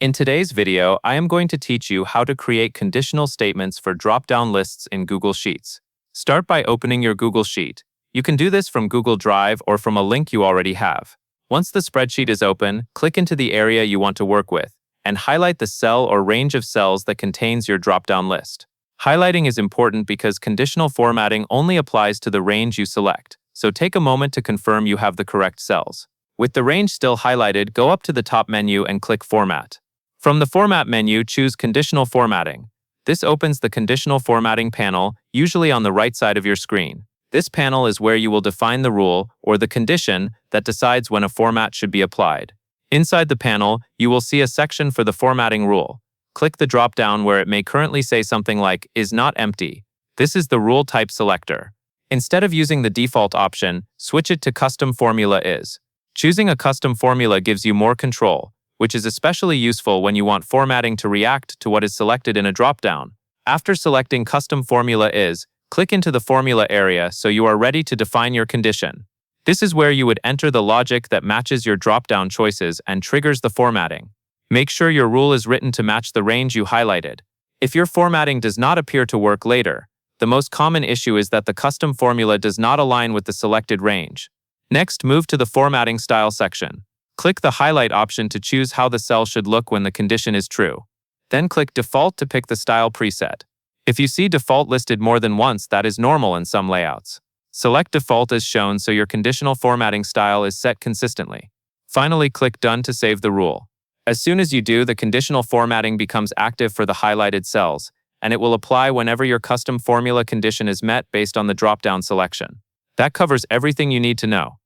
In today's video, I am going to teach you how to create conditional statements for drop-down lists in Google Sheets. Start by opening your Google Sheet. You can do this from Google Drive or from a link you already have. Once the spreadsheet is open, click into the area you want to work with and highlight the cell or range of cells that contains your drop-down list. Highlighting is important because conditional formatting only applies to the range you select, so take a moment to confirm you have the correct cells. With the range still highlighted, go up to the top menu and click Format. From the Format menu, choose Conditional Formatting. This opens the Conditional Formatting panel, usually on the right side of your screen. This panel is where you will define the rule or the condition that decides when a format should be applied. Inside the panel, you will see a section for the formatting rule. Click the drop-down where it may currently say something like is not empty. This is the rule type selector. Instead of using the default option, switch it to Custom Formula is. Choosing a custom formula gives you more control, which is especially useful when you want formatting to react to what is selected in a drop-down. After selecting Custom Formula is, click into the formula area so you are ready to define your condition. This is where you would enter the logic that matches your drop-down choices and triggers the formatting. Make sure your rule is written to match the range you highlighted. If your formatting does not appear to work later, the most common issue is that the custom formula does not align with the selected range. Next, move to the Formatting Style section. Click the Highlight option to choose how the cell should look when the condition is true. Then click Default to pick the style preset. If you see Default listed more than once, that is normal in some layouts. Select Default as shown so your conditional formatting style is set consistently. Finally, click Done to save the rule. As soon as you do, the conditional formatting becomes active for the highlighted cells, and it will apply whenever your custom formula condition is met based on the drop-down selection. That covers everything you need to know.